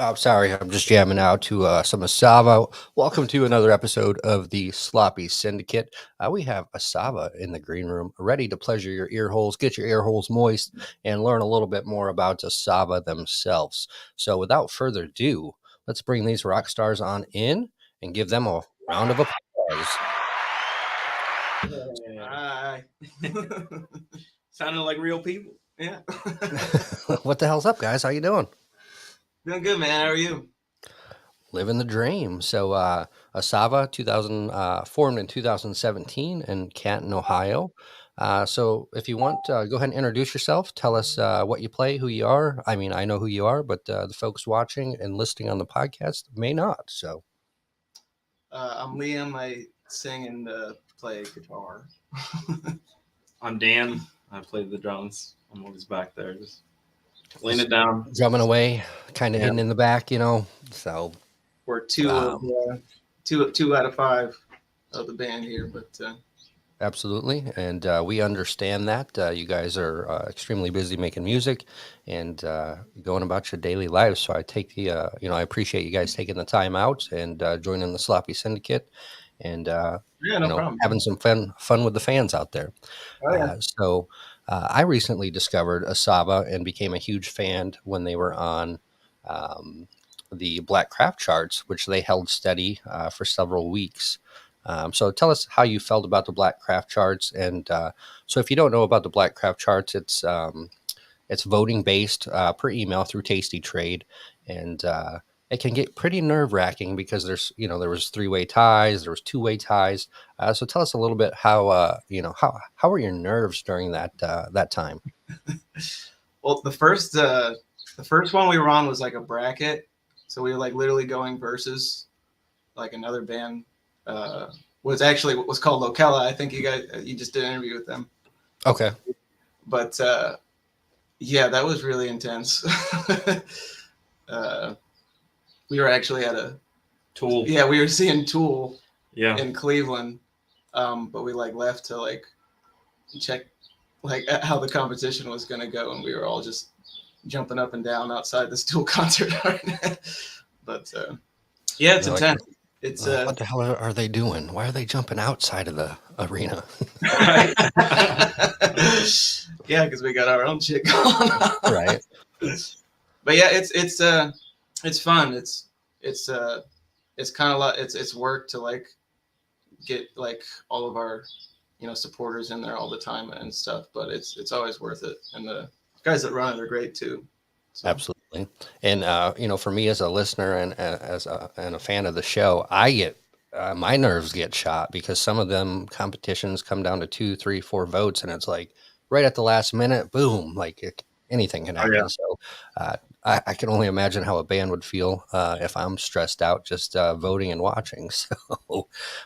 I'm sorry, I'm just jamming out to some Asava. Welcome to another episode of the Sloppy Syndicate. We have Asava in the green room, ready to pleasure your ear holes, get your ear holes moist, and learn a little bit more about Asava themselves. So, without further ado, let's bring these rock stars on in and give them a round of applause. Hi. Sounding like real people. Yeah. What the hell's up, guys? How you doing? Doing good, man. How are you? Living the dream. So, Asava, 2000, formed in 2017 in Canton, Ohio. So, if you want, go ahead and introduce yourself. Tell us what you play, who you are. I mean, I know who you are, but the folks watching and listening on the podcast may not. So, I'm Liam. I sing and play guitar. I'm Dan. I play the drums. I'm always back there, just laying it down. drumming away, kind of Yeah. hidden in the back, you know. So, We're two out of five of the band here, but absolutely. And we understand that. You guys are extremely busy making music and going about your daily lives. So I take I appreciate you guys taking the time out and joining the Sloppy Syndicate and, yeah, no problem. having some fun with the fans out there. Oh, yeah. So I recently discovered Asava and became a huge fan when they were on the Black Craft charts, which they held steady for several weeks. So tell us how you felt about the Black Craft charts. And so if you don't know about the Black Craft charts, it's voting based per email through Tasty Trade. And it can get pretty nerve wracking because there was 3-way ties, there was 2-way ties. So tell us a little bit how were your nerves during that time? Well, the first one we were on was like a bracket, so we were like literally going versus like another band. Was called Locella. I think you just did an interview with them. Okay. But yeah, that was really intense. We were actually at a Tool. Yeah, we were seeing Tool Yeah. in Cleveland, but we like left to like check like how the competition was gonna go, and we were all just jumping up and down outside this Tool concert. But yeah, it's They're like, intense. It's what the hell are they doing? Why are they jumping outside of the arena? yeah, because we got our own shit going on. Right. But yeah, it's fun. It's kind of like it's work to like get like all of our supporters in there all the time and stuff. But it's always worth it, and the guys that run it are great too. So. Absolutely. And for me as a listener and a fan of the show, I get my nerves get shot because some of them competitions come down to 2, 3, 4 votes, and it's like right at the last minute, boom, like anything can happen. yeah. So I can only imagine how a band would feel if I'm stressed out just voting and watching. So,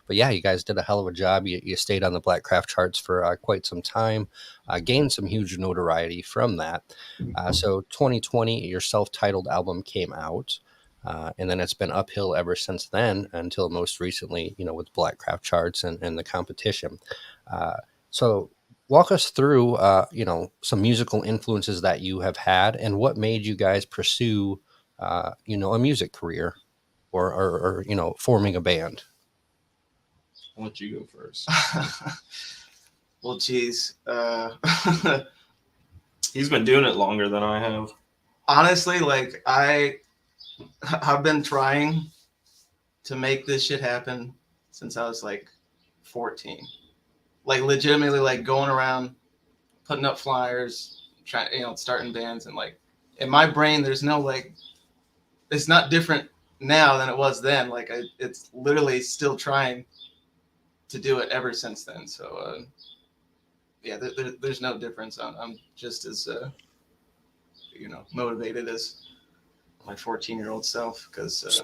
but yeah, you guys did a hell of a job. You stayed on the Black Craft charts for quite some time, gained some huge notoriety from that. So 2020, your self-titled album came out. And then it's been uphill ever since then until most recently, with Black Craft charts and the competition. So walk us through, some musical influences that you have had and what made you guys pursue, a music career or forming a band. I'll let you go first. Well, geez. He's been doing it longer than I have. Honestly, like I've been trying to make this shit happen since I was like 14. Like legitimately like going around putting up flyers, trying, starting bands, and like in my brain there's no like it's not different now than it was then. Like it's literally still trying to do it ever since then. So yeah, there's no difference. I'm just as motivated as my 14-year-old self because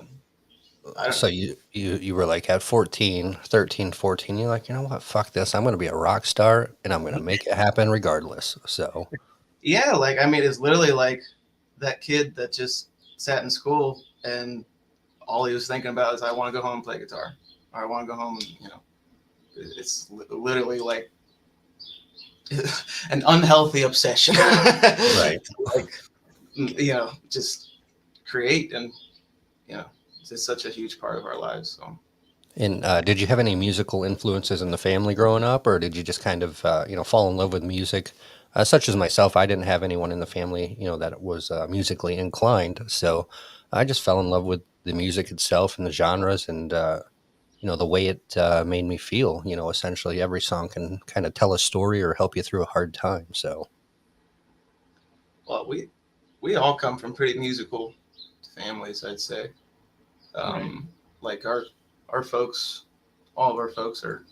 So you were like at 14, 13, 14, you're like, you know what, fuck this. I'm going to be a rock star and I'm going to make it happen regardless. So yeah, like, I mean, it's literally like that kid that just sat in school and all he was thinking about is I want to go home and play guitar, or I want to go home and, it's literally like an unhealthy obsession. Right. Like, just create, and you know, it's such a huge part of our lives. So. And did you have any musical influences in the family growing up, or did you just kind of, fall in love with music? Such as myself, I didn't have anyone in the family, that was musically inclined. So I just fell in love with the music itself and the genres and, the way it made me feel. Essentially every song can kind of tell a story or help you through a hard time. So, Well, we all come from pretty musical families, I'd say. Right. Like our folks, all of our folks are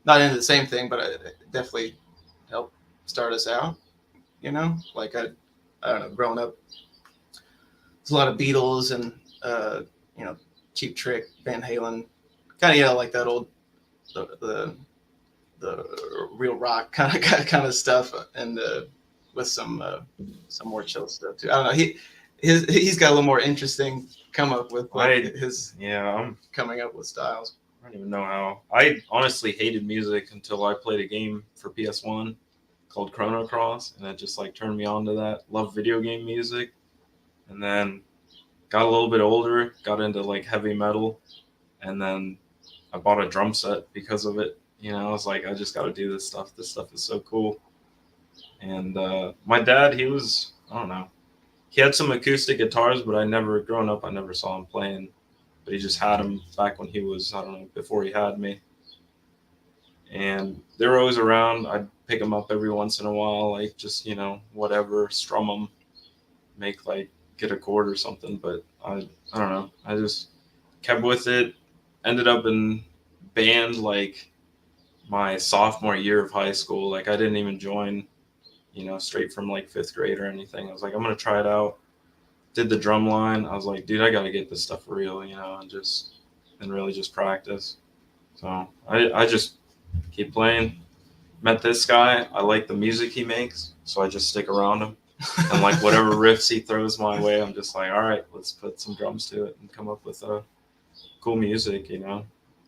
not into the same thing, but it definitely helped start us out. You know, like I don't know, growing up, there's a lot of Beatles and you know, Cheap Trick, Van Halen, kind of like that old the real rock kind of stuff, and with some more chill stuff too. I don't know. He's got a little more interesting come up with like I his yeah, coming up with styles. I don't even know how. I honestly hated music until I played a game for PS1 called Chrono Cross, and it just like turned me on to that. Love video game music, and then got a little bit older, got into like heavy metal, and then I bought a drum set because of it. I was like, I just got to do this stuff. This stuff is so cool. And my dad, I don't know, he had some acoustic guitars, but growing up, I never saw him playing. But he just had them back when he was, I don't know, before he had me. And they were always around. I'd pick them up every once in a while, like just, whatever, strum them, make like, get a chord or something. But I don't know. I just kept with it. Ended up in band like my sophomore year of high school. Like I didn't even join, straight from like fifth grade or anything. I was like, I'm gonna try it out. Did the drum line. I was like, dude, I gotta get this stuff real, and really just practice. So I just keep playing. Met this guy. I like the music he makes, so I just stick around him. And like whatever riffs he throws my way, I'm just like, all right, let's put some drums to it and come up with cool music.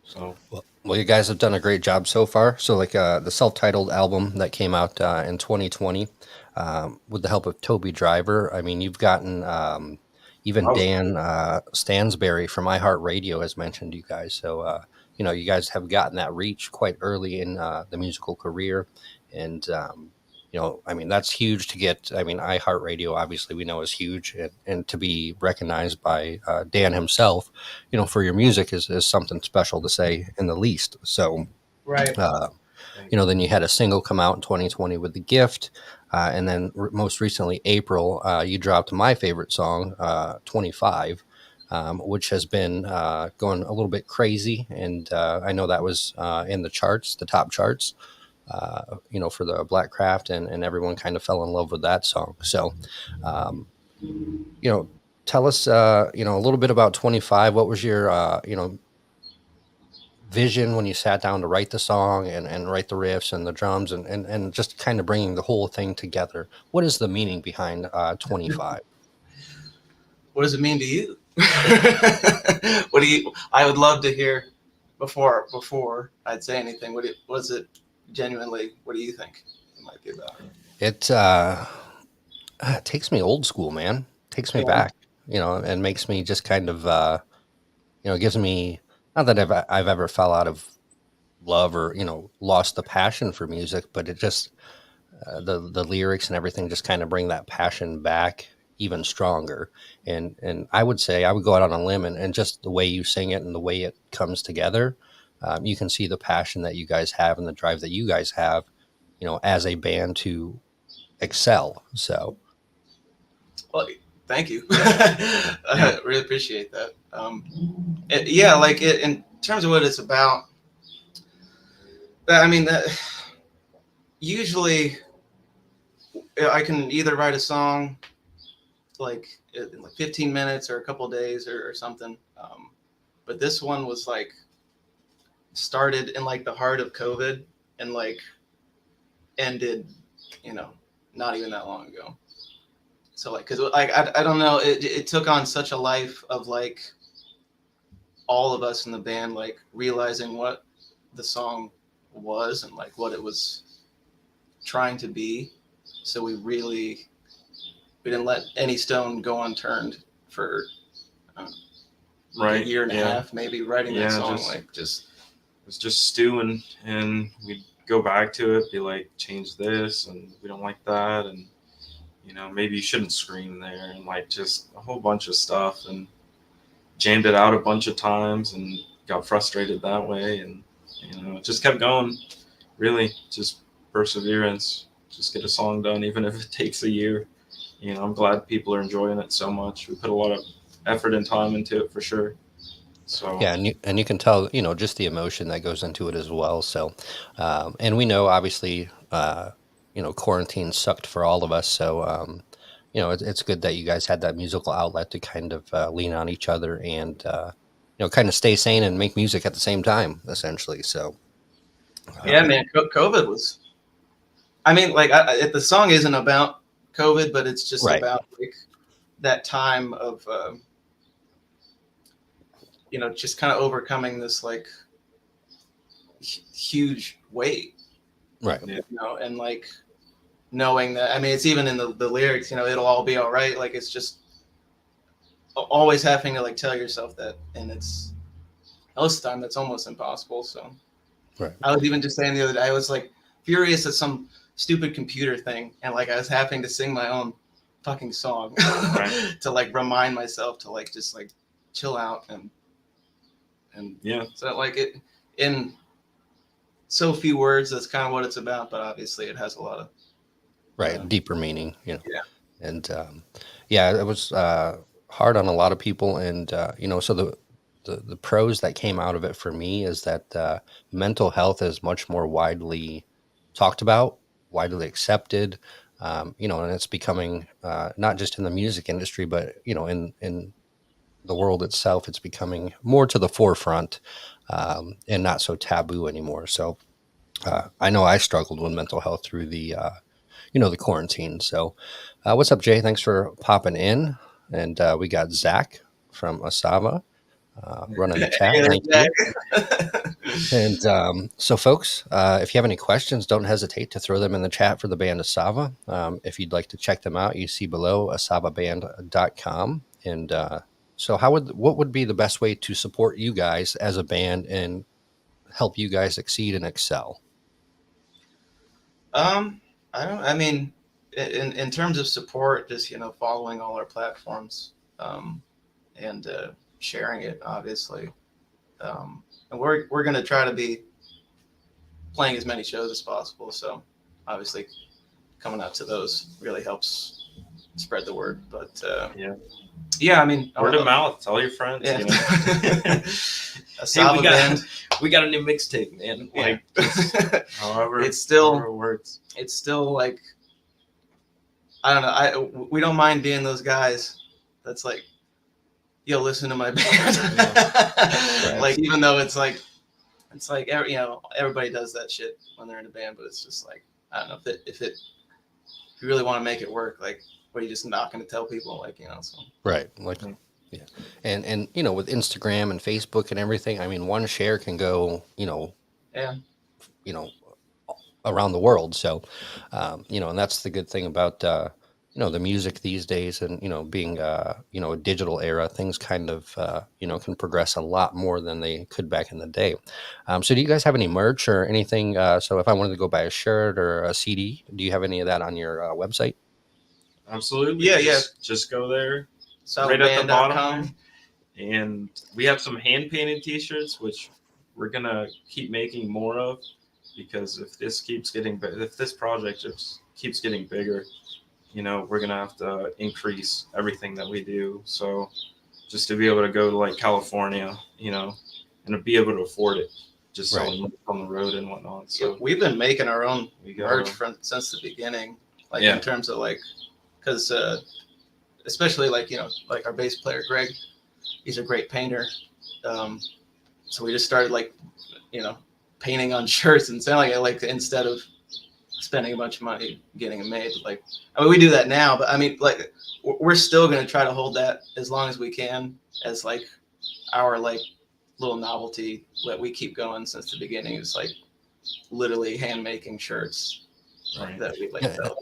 So well, you guys have done a great job so far. So, like the self-titled album that came out in 2020, with the help of Toby Driver. I mean, you've gotten even I was Dan Stansberry from iHeartRadio has mentioned you guys. So, you guys have gotten that reach quite early in the musical career, and I mean, that's huge to get. I mean, iHeartRadio, obviously, we know is huge, and to be recognized by Dan himself, for your music is something special to say in the least. So, Right. uh, thank you. then you had a single come out in 2020 with The Gift. And then most recently, April, you dropped my favorite song, 25, which has been going a little bit crazy. And I know that was in the charts, the top charts, for the Black Craft, and everyone kind of fell in love with that song. So, um, you know, tell us, a little bit about 25. What was your, vision when you sat down to write the song and write the riffs and the drums and just kind of bringing the whole thing together? What is the meaning behind 25? What does it mean to you? What do you? I would love to hear before I'd say anything. What is it genuinely? What do you think it might be about? It takes me old school, man. Takes me Yeah. back, and makes me just kind of, gives me, not that I've ever fell out of love or, lost the passion for music, but it just, the lyrics and everything just kind of bring that passion back even stronger. And I would say I would go out on a limb, and just the way you sing it and the way it comes together, you can see the passion that you guys have and the drive that you guys have, as a band to excel. So Well, thank you. Yeah. I really appreciate that. Yeah, like in terms of what it's about. I mean, that usually I can either write a song like in like 15 minutes or a couple of days or something. But this one was like started in like the heart of COVID and like ended, you know, not even that long ago. So like, cause like I don't know, it took on such a life of like all of us in the band like realizing what the song was and like what it was trying to be. So we didn't let any stone go unturned for Right. a year and a Yeah. half, maybe writing that Yeah, song. just- Like just It was just stewing, and we'd go back to it, be like, change this, and we don't like that, and maybe you shouldn't scream there, and like just a whole bunch of stuff, and jammed it out a bunch of times, and got frustrated that way, and it just kept going. Really, just perseverance. Just get a song done, even if it takes a year. I'm glad people are enjoying it so much. We put a lot of effort and time into it for sure. So Yeah, and you can tell, just the emotion that goes into it as well. So, and we know obviously, quarantine sucked for all of us. So, it's good that you guys had that musical outlet to kind of lean on each other and kind of stay sane and make music at the same time, essentially. So, yeah, man, COVID was. I mean, like the song isn't about COVID, but it's just right, about like that time of just kind of overcoming this like huge weight, right, and like knowing that. I mean, it's even in the lyrics. It'll all be all right. Like it's just always having to like tell yourself that, and it's most of the time that's almost impossible. So right. I was even just saying the other day, I was like furious at some stupid computer thing, and like I was having to sing my own fucking song Right. to like remind myself to like just like chill out and yeah, so like it in so few words. That's kind of what it's about, but obviously it has a lot of Right, deeper meaning, Yeah. and yeah, it was hard on a lot of people, and so the pros that came out of it for me is that mental health is much more widely talked about, widely accepted, and it's becoming not just in the music industry, but in the world itself, it's becoming more to the forefront and not so taboo anymore. So I know I struggled with mental health through the quarantine. So, what's up, Jay? Thanks for popping in. And we got Zach from Asava running the chat. Hey there, Thank you. Jack. And so, folks, if you have any questions, don't hesitate to throw them in the chat for the band Asava. If you'd like to check them out, you see below asavaband.com. And so, what would be the best way to support you guys as a band and help you guys succeed and excel? I mean, in terms of support, just following all our platforms, and sharing it, obviously. And we're gonna try to be playing as many shows as possible. So obviously, coming out to those really helps spread the word. But yeah, I mean, word of mouth. Tell your friends. Yeah. Hey, Band. we got a new mixtape, man. Like, however, it's still however it works. It's still like I don't know. We don't mind being those guys. That's like, yo, listen to my band. Right. Like even though it's like everybody does that shit when they're in a band, but it's just like I don't know if you really want to make it work, like what are you just not going to tell people, like so. Right. Like, yeah. And with Instagram and Facebook and everything, I mean, one share can go, Yeah. Around the world. So, and that's the good thing about, the music these days and, being, a digital era, things kind of, can progress a lot more than they could back in the day. So do you guys have any merch or anything? So if I wanted to go buy a shirt or a CD, do you have any of that on your website? Absolutely. Yeah. Just go there. Right at the bottom there. And we have some hand painted t-shirts, which we're gonna keep making more of, because if this project just keeps getting bigger, we're gonna have to increase everything that we do. So just to be able to go to like California, and be able to afford it, just selling on the road and whatnot. So we've been making our own merch since the begining, like in terms of like, because especially like like our bass player Greg, he's a great painter. So we just started like painting on shirts and selling it, like instead of spending a bunch of money getting them made. Like I mean, we do that now, but I mean, like we're still going to try to hold that as long as we can as like our like little novelty that we keep going since the beginning. Is like literally hand making shirts that we like sell.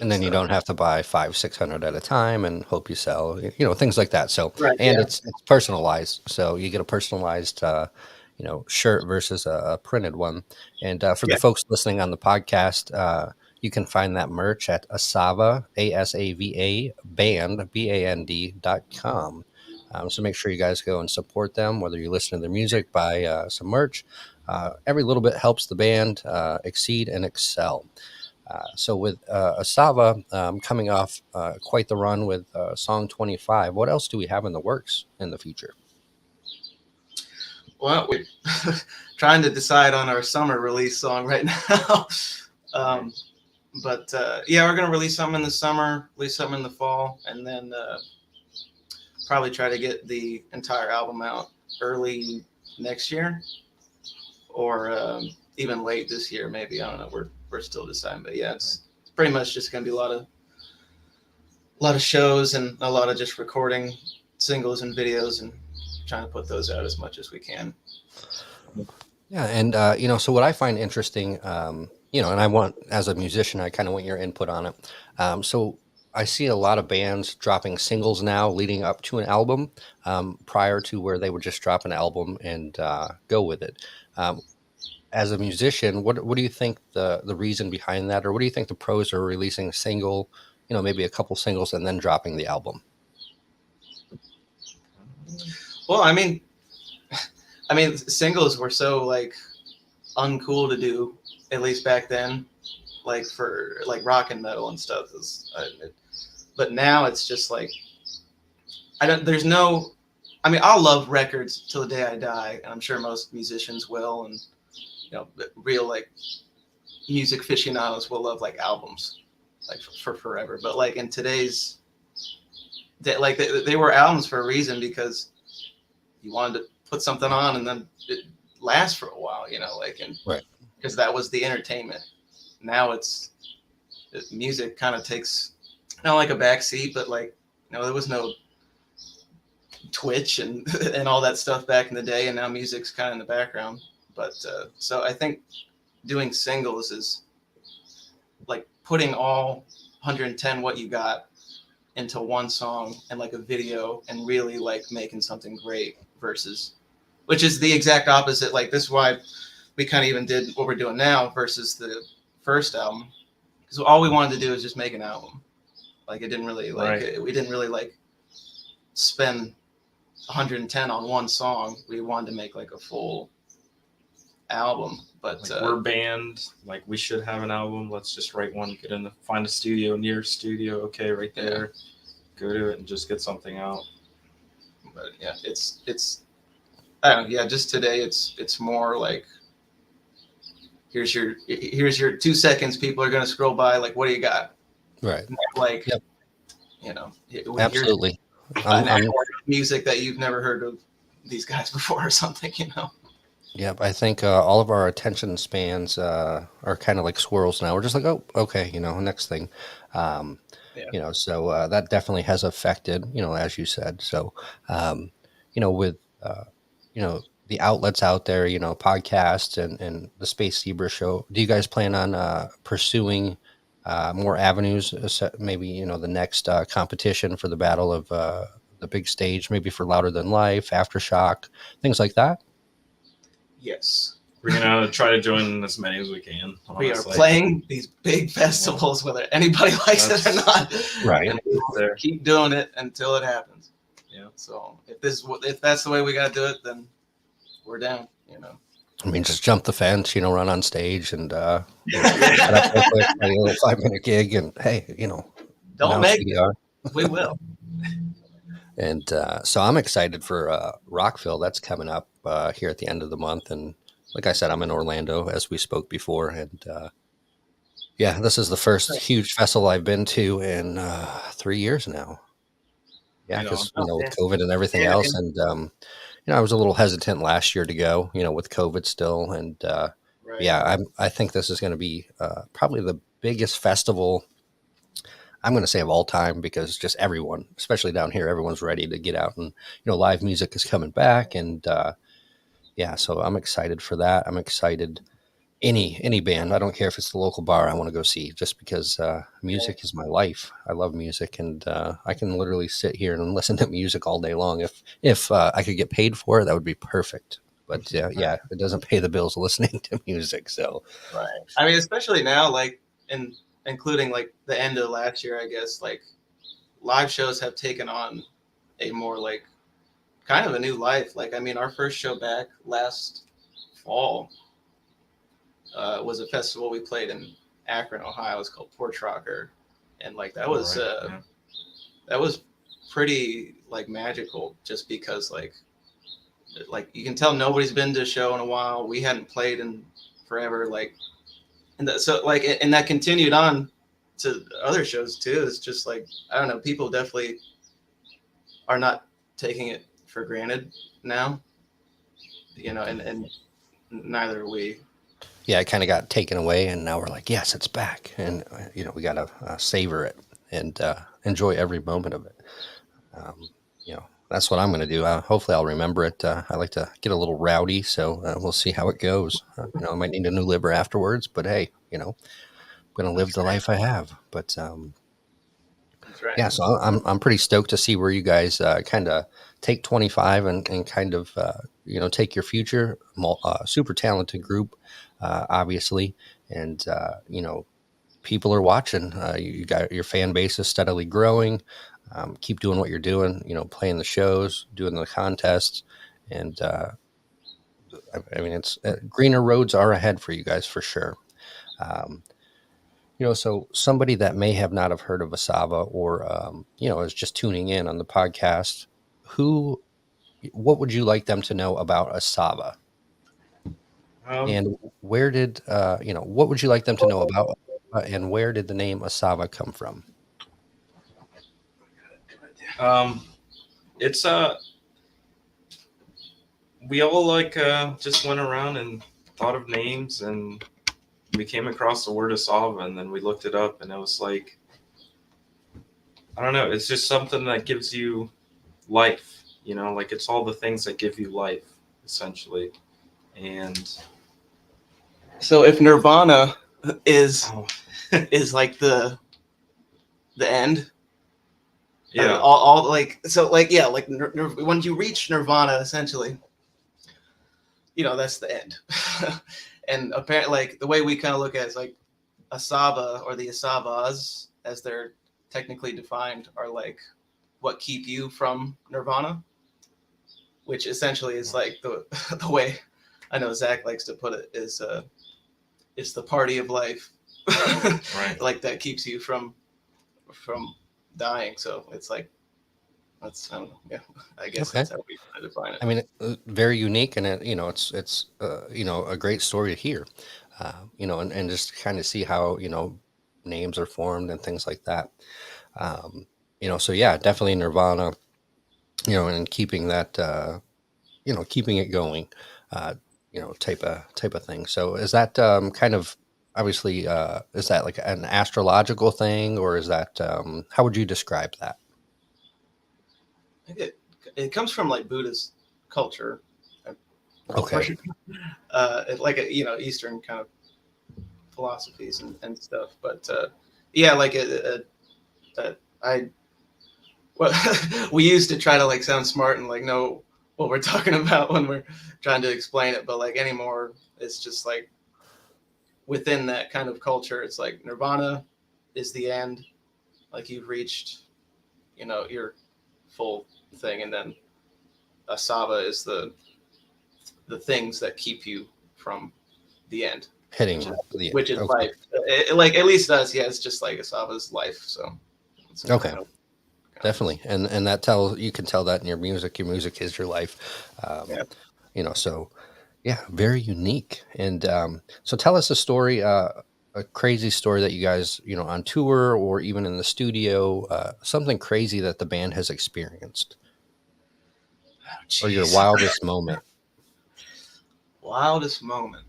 and then you don't have to buy 500-600 at a time and hope you sell, things like that. So, Right. and Yeah. it's personalized. So you get a personalized, shirt versus a printed one. And for the Yeah. folks listening on the podcast, you can find that merch at Asava, ASAVA band.com. So make sure you guys go and support them, whether you listen to their music, buy some merch. Every little bit helps the band exceed and excel. So with Asava coming off quite the run with song 25, what else do we have in the works in the future? Well, we're trying to decide on our summer release song right now. But yeah, we're going to release something in the summer, release something in the fall, and then probably try to get the entire album out early next year, or even late this year, maybe. I don't know. We're still deciding, but yeah, it's pretty much just going to be a lot of shows and a lot of just recording singles and videos and trying to put those out as much as we can. Yeah, and so what I find interesting, and I want, as a musician, I kind of want your input on it. So I see a lot of bands dropping singles now, leading up to an album, prior to where they would just drop an album and go with it. As a musician, what do you think the reason behind that, or what do you think the pros are releasing a single, maybe a couple singles and then dropping the album? Well, I mean, singles were so like uncool to do, at least back then, like for like rock and metal and stuff. But now it's just like I'll love records till the day I die, and I'm sure most musicians will, and real like music aficionados will love like albums, like for forever. But like in today's day, like they were albums for a reason, because you wanted to put something on and then it lasts for a while, and right, because that was the entertainment. Now music kind of takes not like a back seat, but like there was no Twitch and and all that stuff back in the day, and now music's kind of in the background. But so I think doing singles is like putting all 110 what you got into one song and like a video and really like making something great, versus, which is the exact opposite. Like this is why we kind of even did what we're doing now versus the first album, because all we wanted to do is just make an album. Like it didn't really we didn't really like spend 110 on one song. We wanted to make like a full album. But like we're a band, like we should have an album. Let's just write one, find a studio near studio. Okay, right there, go to it and just get something out. But yeah, it's I don't know, yeah, just today it's more like here's your 2 seconds. People are gonna scroll by like, what do you got? right, Like, yep. Here's Absolutely. an hour of music that you've never heard of these guys before or something. Yep, I think all of our attention spans are kind of like squirrels now. We're just like, oh, okay, next thing. So that definitely has affected, as you said. So, with, the outlets out there, podcasts and the Space Zebra show, do you guys plan on pursuing more avenues, maybe, the next competition for the battle of the big stage, maybe for Louder Than Life, Aftershock, things like that? Yes. We're gonna try to join as many as we can. Honestly. We are playing these big festivals, whether anybody likes it or not. Right. And we'll keep doing it until it happens. Yeah. So if that's the way we gotta do it, then we're down. I mean, just jump the fence, run on stage and set up real quick, a little 5-minute gig, and hey, don't make it. We will. And so I'm excited for Rockville. That's coming up here at the end of the month. And like I said, I'm in Orlando, as we spoke before. And this is the first huge festival I've been to in 3 years now. Yeah, because, with COVID and everything else. And, I was a little hesitant last year to go, with COVID still. And I think this is going to be probably the biggest festival, I'm going to say, of all time, because just everyone, especially down here, everyone's ready to get out, and live music is coming back, and so I'm excited for that. I'm excited, any band. I don't care if it's the local bar I want to go see, just because music is my life. I love music, and I can literally sit here and listen to music all day long. If I could get paid for it, that would be perfect. But yeah, it doesn't pay the bills listening to music. So Right. I mean, especially now, like, and including like the end of last year, I guess, like live shows have taken on a more like kind of a new life. Like, I mean, our first show back last fall was a festival we played in Akron, Ohio. It was called Porch Rocker, and like that was that was pretty like magical, just because like you can tell nobody's been to a show in a while. We hadn't played in forever, like, and so like, and that continued on to other shows too. It's just like, I don't know, people definitely are not taking it for granted now, you know, and neither are we. yeah, it kind of got taken away, and now we're like, yes, it's back, and we got to savor it and enjoy every moment of it. That's what I'm going to do. Hopefully, I'll remember it. I like to get a little rowdy, so we'll see how it goes. I might need a new liver afterwards, but hey, I'm going to live the life I have. But That's right. yeah, so I'm pretty stoked to see where you guys kind of take 25 and kind of take your future. Super talented group, obviously, and people are watching. You got your fan base is steadily growing. Keep doing what you're doing. Playing the shows, doing the contests, and I mean, it's greener roads are ahead for you guys for sure. Um, so somebody that may have not have heard of Asava, or is just tuning in on the podcast, what would you like them to know about Asava? And where did what would you like them to know about, and where did the name Asava come from? It's we all just went around and thought of names, and we came across the word Asava, and then we looked it up, and it was like, I don't know, it's just something that gives you life, like it's all the things that give you life, essentially. And so if Nirvana is is like the end, yeah, all like, so like, yeah, like when you reach Nirvana, essentially, that's the end. And apparently, like, the way we kind of look at it is like Asava, or the Asavas, as they're technically defined, are like what keep you from Nirvana, which essentially is like the way I know Zach likes to put it is it's the party of life, right? Like that keeps you from dying. So it's like, that's, I don't know. Yeah, I guess Okay. that's how we define it. I mean, very unique, and it's a great story to hear, and just kind of see how names are formed and things like that. So yeah, definitely Nirvana, and keeping that, keeping it going, type of thing. So is that kind of obviously is that like an astrological thing, or is that how would you describe that? I think it comes from like Buddhist culture. Okay. Like Eastern kind of philosophies and stuff. But yeah, like we used to try to like sound smart and like know what we're talking about when we're trying to explain it, but like anymore, it's just like within that kind of culture, it's like Nirvana is the end, like you've reached, your full thing, and then Asava is the things that keep you from the end, Hitting which is okay. life. Like at least us, yeah, it's just like Asava's life. So okay. Definitely, and that you can tell that in your music. Your music is your life, yeah. So yeah, very unique. And so tell us a story, a crazy story that you guys, on tour or even in the studio, something crazy that the band has experienced, or your wildest moment. Wildest moment.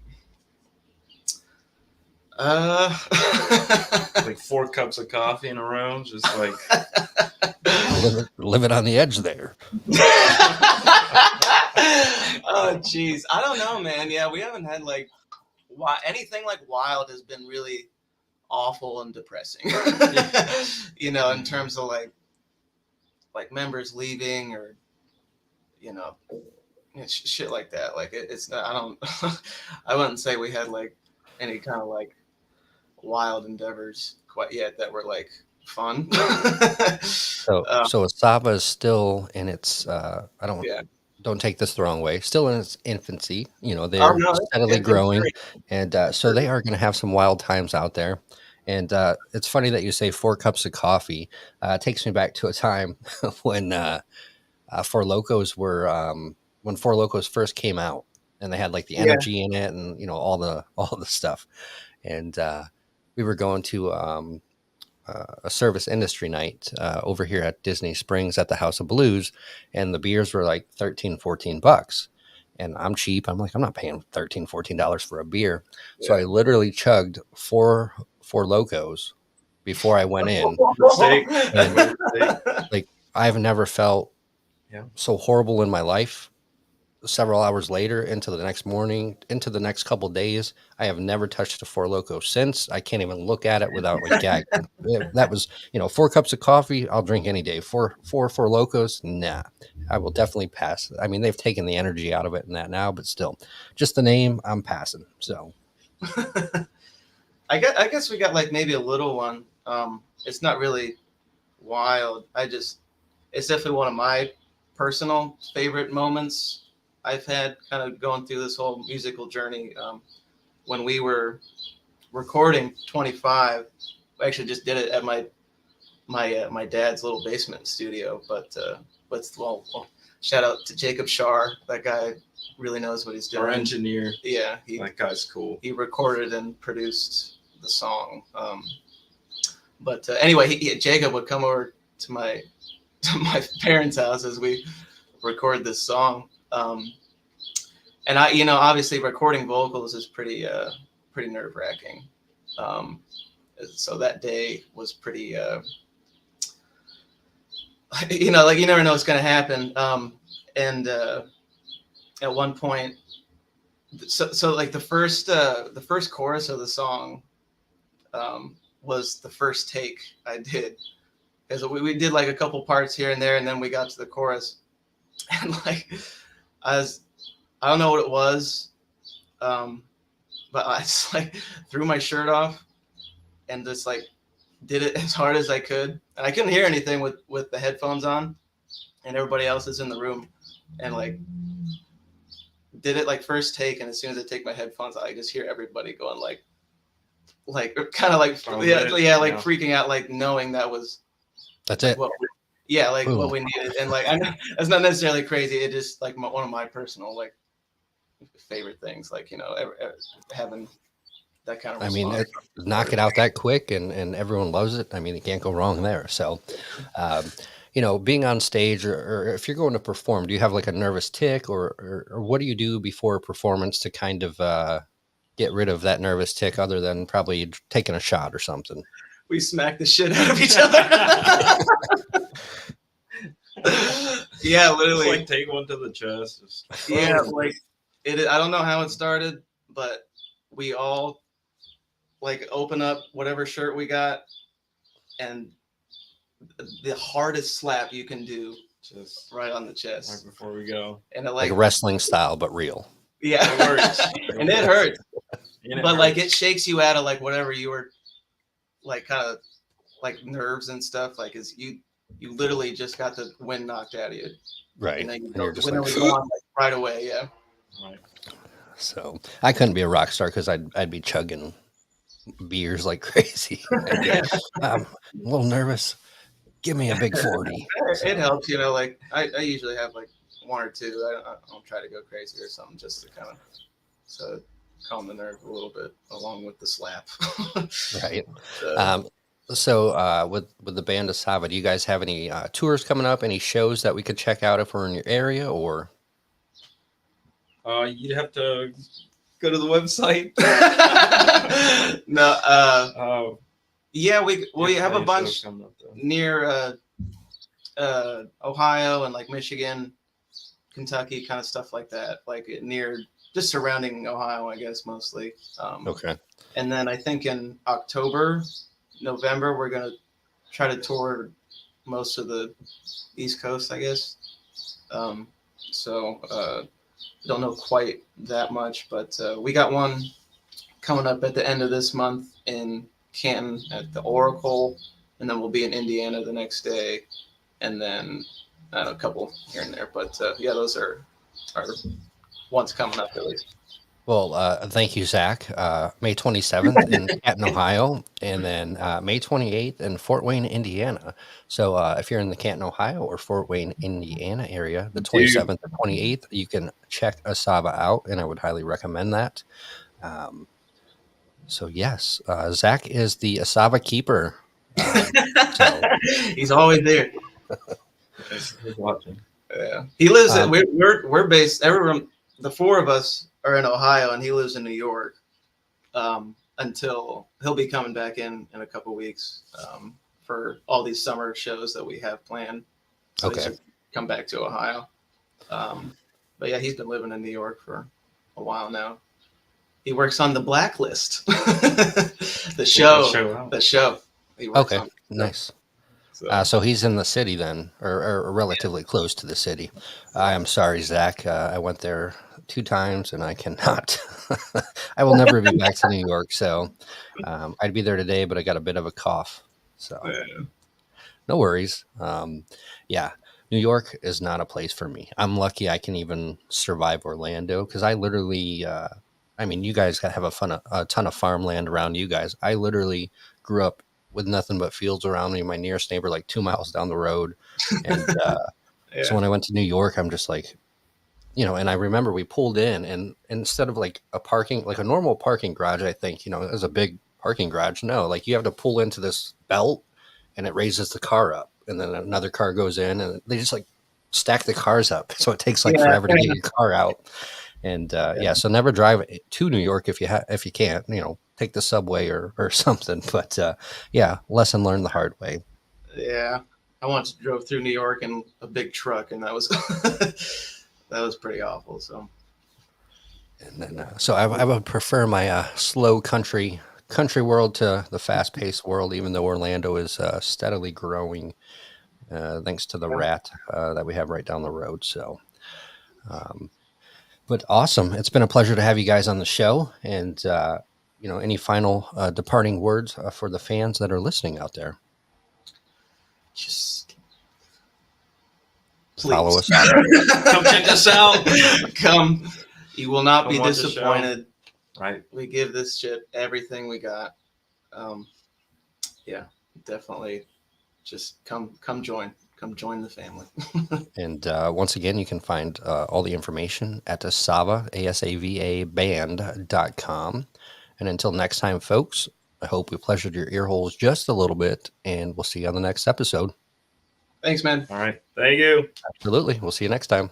Like 4 cups of coffee in a row, just like living on the edge there. Oh, jeez. I don't know, man. Yeah, we haven't had like anything like Wild has been really awful and depressing. You know, in terms of like members leaving or you know shit like that. Like it's not. I don't. I wouldn't say we had like any kind of like wild endeavors quite yet that were like fun. So Asava is still in its I Yeah. don't take this the wrong way, still in its infancy. You know, Oh they're no, steadily it's growing, great. and so they are going to have some wild times out there. And it's funny that you say 4 cups of coffee. It takes me back to a time when Four Locos were when Four Locos first came out, and they had like the Yeah. energy in it, and you know all the stuff. And we were going to a service industry night over here at Disney Springs at the House of Blues, and the beers were like 13, $14. And I'm cheap. I'm like, I'm not paying $13, $14 for a beer. So Yeah. I literally chugged four Locos before I went in. Mistake. And Mistake. like, I've never felt Yeah. so horrible in my life. Several hours later, into the next morning, into the next couple days, I have never touched a Four Loko since. I can't even look at it without like gagging. That was, 4 cups of coffee, I'll drink any day. Four Locos, nah. I will definitely pass. I mean, they've taken the energy out of it and that now, but still, just the name, I'm passing. So I guess we got like maybe a little one. It's not really wild. It's definitely one of my personal favorite moments I've had kind of going through this whole musical journey. When we were recording 25, we actually just did it at my dad's little basement studio. But well, shout out to Jacob Shar. That guy really knows what he's doing. Our engineer. Yeah, That guy's cool. he recorded and produced the song. But anyway, Jacob would come over to my parents' house as we record this song. And I, obviously recording vocals is pretty nerve wracking. So that day was pretty, like you never know what's going to happen. And at one point, so like the first chorus of the song was the first take I did, because we did like a couple parts here and there, and then we got to the chorus, and like I don't know what it was, but I just like threw my shirt off and just like did it as hard as I could, and I couldn't hear anything with the headphones on, and everybody else is in the room, and like did it like first take, and as soon as I take my headphones out, I just hear everybody going like kind of like freaking out, like knowing that was that's it. what we needed, and like I know that's not necessarily crazy. It just like one of my personal like favorite things, like having that kind of response. I mean, knock it out that quick, and everyone loves it. I mean, you can't go wrong there. So, being on stage, or if you're going to perform, do you have like a nervous tick, or what do you do before a performance to kind of get rid of that nervous tick, other than probably taking a shot or something? We smack the shit out of each other. Yeah, literally. Just like take one to the chest. Yeah, like I don't know how it started, but we all like open up whatever shirt we got, and the hardest slap you can do, just right on the chest, right before we go, and it like wrestling style, but real. Yeah, it works. And it hurts, And but like it shakes you out of like whatever you were like kind of like nerves and stuff. Like you literally just got the wind knocked out of you, right? And then you're just like, right away, yeah. Right. So I couldn't be a rock star because I'd be chugging beers like crazy. I'm a little nervous. Give me a big 40. It helps, like I usually have like one or two. I don't try to go crazy or something, just to kind of to calm the nerve a little bit along with the slap. Right. So with the band Asava, do you guys have any tours coming up? Any shows that we could check out if we're in your area, or? You'd have to go to the website. No. Yeah, we have a bunch near Ohio and like Michigan, Kentucky, kind of stuff like that. Like near just surrounding Ohio, I guess, mostly. Okay. And then I think in October, November, we're going to try to tour most of the East Coast, I guess. Don't know quite that much, but we got one coming up at the end of this month in Canton at the Oracle, and then we'll be in Indiana the next day, and then a couple here and there. But yeah, those are ones coming up at least. Well, thank you, Zach. May 27th in Canton, Ohio, and then May 28th in Fort Wayne, Indiana. So if you're in the Canton, Ohio or Fort Wayne, Indiana area, the 27th and 28th, you can check Asava out, and I would highly recommend that. So yes, Zach is the Asava keeper. He's always there. He's watching. Yeah, he lives. We're based. Everyone, the four of us are in Ohio, and he lives in New York. Until he'll be coming back in a couple weeks for all these summer shows that we have planned. So he should come back to Ohio. But yeah, he's been living in New York for a while now. He works on The Blacklist, the show. He works on. Nice. So he's in the city then, or relatively close to the city. I am sorry, Zach. I went there 2 times and I cannot. I will never be back to New York. So I'd be there today, but I got a bit of a cough. So no worries. Yeah, New York is not a place for me. I'm lucky I can even survive Orlando because I literally, I mean, you guys have a ton of farmland around you guys. I literally grew up with nothing but fields around me. My nearest neighbor, like 2 miles down the road. And so when I went to New York, I'm just like, and I remember we pulled in and instead of like a normal parking garage, I think, it was a big parking garage. No, like you have to pull into this belt and it raises the car up and then another car goes in and they just like stack the cars up. So it takes like forever to get your car out. And so never drive to New York if you can't, take the subway or something. But lesson learned the hard way. Yeah, I once drove through New York in a big truck, and that was that was pretty awful. So, and then I would prefer my slow country world to the fast paced world, even though Orlando is steadily growing thanks to the rat that we have right down the road. So. But awesome. It's been a pleasure to have you guys on the show. And, any final departing words for the fans that are listening out there? Just follow us. Come check us out. Come. You will not be disappointed. Right. We give this shit everything we got. Definitely. Just come join. Come join the family. And once again, you can find all the information at Asava, ASAVA band.com. And until next time, folks, I hope we pleasured your ear holes just a little bit, and we'll see you on the next episode. Thanks, man. All right. Thank you. Absolutely. We'll see you next time.